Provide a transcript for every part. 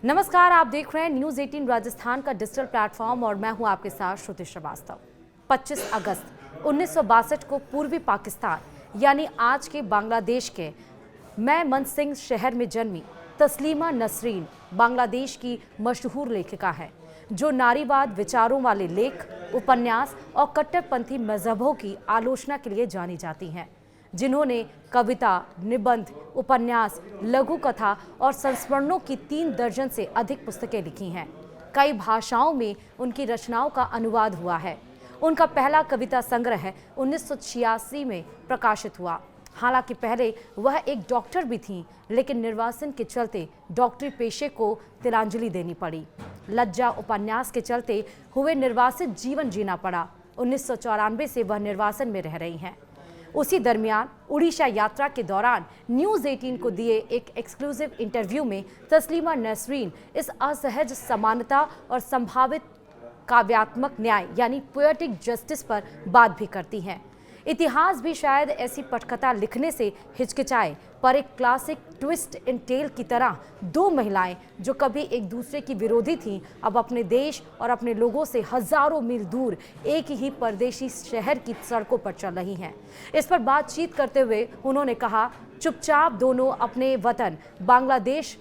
नमस्कार, आप देख रहे हैं न्यूज़ 18 राजस्थान का डिजिटल प्लेटफॉर्म और मैं हूं आपके साथ श्रुति श्रीवास्तव। 25 अगस्त 1962 को पूर्वी पाकिस्तान यानी आज के बांग्लादेश के मैमनसिंह शहर में जन्मी तस्लीमा नसरीन बांग्लादेश की मशहूर लेखिका है, जो नारीवाद विचारों वाले लेख, उपन्यास और कट्टरपंथी मजहबों की आलोचना के लिए जानी जाती हैं, जिन्होंने कविता, निबंध, उपन्यास, लघु कथा और संस्मरणों की 3 दर्जन से अधिक पुस्तकें लिखी हैं। कई भाषाओं में उनकी रचनाओं का अनुवाद हुआ है। उनका पहला कविता संग्रह 1986 में प्रकाशित हुआ। हालांकि पहले वह एक डॉक्टर भी थीं, लेकिन निर्वासन के चलते डॉक्टरी पेशे को तिलांजलि देनी पड़ी। लज्जा उपन्यास के चलते हुए निर्वासित जीवन जीना पड़ा। 1994 से वह निर्वासन में रह रही हैं। उसी दरमियान उड़ीसा यात्रा के दौरान न्यूज़ 18 को दिए एक एक्सक्लूसिव इंटरव्यू में तस्लीमा नसरीन इस असहज समानता और संभावित काव्यात्मक न्याय यानी पोएटिक जस्टिस पर बात भी करती हैं। इतिहास भी शायद ऐसी पटकथा लिखने से हिचकिचाए, पर एक क्लासिक ट्विस्ट इन टेल की तरह 2 महिलाएं जो कभी एक दूसरे की विरोधी थीं, अब अपने देश और अपने लोगों से हजारों मील दूर एक ही परदेशी शहर की सड़कों पर चल रही हैं। इस पर बातचीत करते हुए उन्होंने कहा, चुपचाप दोनों अपने वतन बांग्लादेश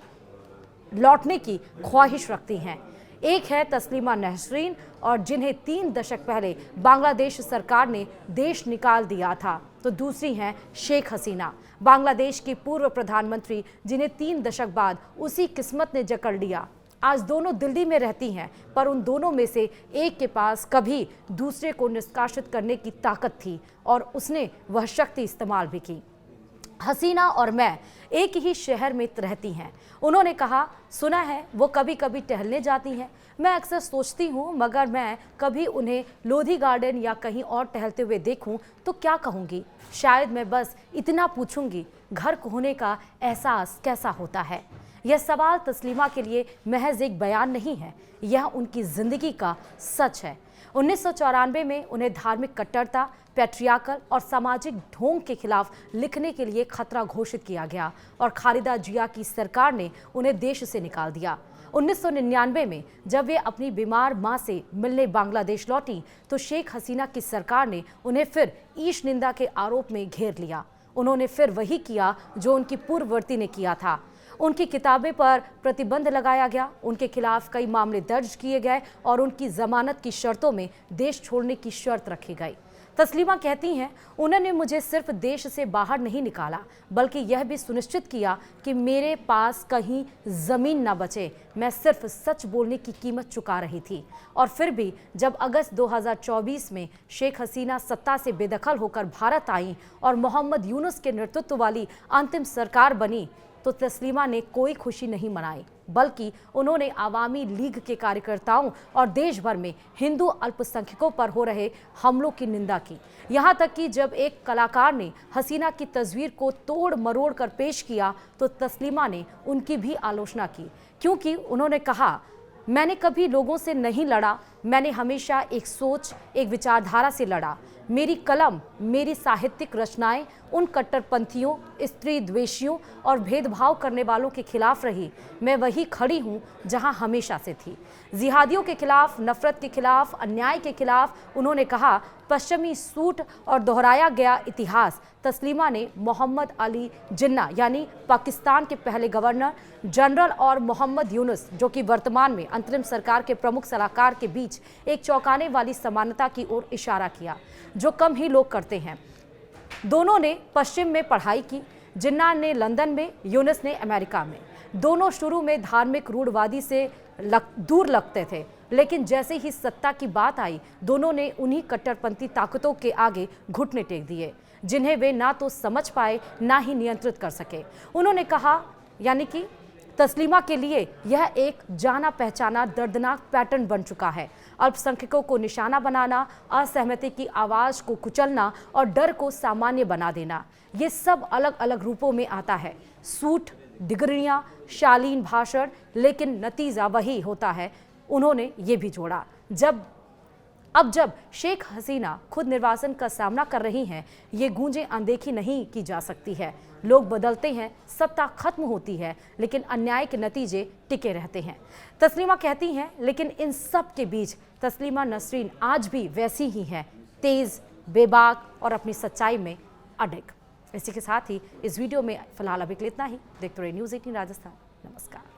लौटने की ख्वाहिश रखती हैं। एक है तस्लीमा नसरीन, और जिन्हें 3 दशक पहले बांग्लादेश सरकार ने देश निकाल दिया था, तो दूसरी हैं शेख हसीना, बांग्लादेश की पूर्व प्रधानमंत्री, जिन्हें 3 दशक बाद उसी किस्मत ने जकड़ लिया। आज दोनों दिल्ली में रहती हैं, पर उन दोनों में से एक के पास कभी दूसरे को निष्कासित करने की ताकत थी और उसने वह शक्ति इस्तेमाल भी की। हसीना और मैं एक ही शहर में रहती हैं। उन्होंने कहा, सुना है वो कभी कभी टहलने जाती हैं। मैं अक्सर सोचती हूँ, मगर मैं कभी उन्हें लोधी गार्डन या कहीं और टहलते हुए देखूँ तो क्या कहूँगी? शायद मैं बस इतना पूछूंगी, घर होने का एहसास कैसा होता है? यह सवाल तस्लीमा के लिए महज एक बयान नहीं है, यह उनकी जिंदगी का सच है। 1994 में उन्हें धार्मिक कट्टरता, पैट्रियार्कल और सामाजिक ढोंग के खिलाफ लिखने के लिए खतरा घोषित किया गया और खालिदा जिया की सरकार ने उन्हें देश से निकाल दिया। 1999 में जब वे अपनी बीमार मां से मिलने बांग्लादेश लौटी, तो शेख हसीना की सरकार ने उन्हें फिर ईश निंदा के आरोप में घेर लिया। उन्होंने फिर वही किया जो उनकी पूर्ववर्ती ने किया था। उनकी किताबें पर प्रतिबंध लगाया गया, उनके खिलाफ कई मामले दर्ज किए गए और उनकी जमानत की शर्तों में देश छोड़ने की शर्त रखी गई। तस्लीमा कहती हैं, उन्होंने मुझे सिर्फ देश से बाहर नहीं निकाला, बल्कि यह भी सुनिश्चित किया कि मेरे पास कहीं ज़मीन न बचे। मैं सिर्फ सच बोलने की कीमत चुका रही थी। और फिर भी जब अगस्त 2024 में शेख हसीना सत्ता से बेदखल होकर भारत आई और मोहम्मद यूनुस के नेतृत्व वाली अंतिम सरकार बनी, तो तस्लीमा ने कोई खुशी नहीं मनाई, बल्कि उन्होंने आवामी लीग के कार्यकर्ताओं और देश भर में हिंदू अल्पसंख्यकों पर हो रहे हमलों की निंदा की। यहाँ तक कि जब एक कलाकार ने हसीना की तस्वीर को तोड़ मरोड़ कर पेश किया, तो तस्लीमा ने उनकी भी आलोचना की, क्योंकि उन्होंने कहा, मैंने कभी लोगों से नहीं लड़ा, मैंने हमेशा एक सोच, एक विचारधारा से लड़ा। मेरी कलम, मेरी साहित्यिक रचनाएं उन कट्टरपंथियों, स्त्री द्वेषियों और भेदभाव करने वालों के खिलाफ रही। मैं वही खड़ी हूं जहां हमेशा से थी। जिहादियों के खिलाफ, नफरत के खिलाफ, अन्याय के खिलाफ उन्होंने कहा। पश्चिमी सूट और दोहराया गया इतिहास। तस्लीमा ने मोहम्मद अली जिन्ना यानी पाकिस्तान के पहले गवर्नर जनरल और मोहम्मद यूनुस, जो कि वर्तमान में अंतरिम सरकार के प्रमुख सलाहकार के बीच एक चौंकाने वाली समानता की ओर इशारा किया, जो कम ही लोग करते हैं। दोनों ने पश्चिम में पढ़ाई की, जिन्ना ने लंदन में, यूनुस ने अमेरिका में। दोनों शुरू में धार्मिक रूढ़वादी से दूर लगते थे, लेकिन जैसे ही सत्ता की बात आई, दोनों ने उन्हीं कट्टरपंथी ताकतों के आगे घुटने टेक दिए, जिन्हें वे ना तो समझ पाए, ना ही नियंत्रित कर सके। उन्होंने कहा, यानी कि तस्लीमा के लिए यह एक जाना पहचाना दर्दनाक पैटर्न बन चुका है। अल्पसंख्यकों को निशाना बनाना, असहमति की आवाज़ को कुचलना और डर को सामान्य बना देना, ये सब अलग अलग रूपों में आता है। सूट, डिग्रियां, शालीन भाषण, लेकिन नतीजा वही होता है। उन्होंने ये भी जोड़ा, जब अब जब शेख हसीना खुद निर्वासन का सामना कर रही हैं, ये गूंजें अनदेखी नहीं की जा सकती है। लोग बदलते हैं, सत्ता खत्म होती है, लेकिन अन्याय के नतीजे टिके रहते हैं। तस्लीमा कहती हैं, लेकिन इन सब के बीच तस्लीमा नसरीन आज भी वैसी ही हैं, तेज, बेबाक और अपनी सच्चाई में अडिग। इसी के साथ ही इस वीडियो में फिलहाल अभी के लिए इतना ही। देखते रहिए न्यूज़ 18 राजस्थान। नमस्कार।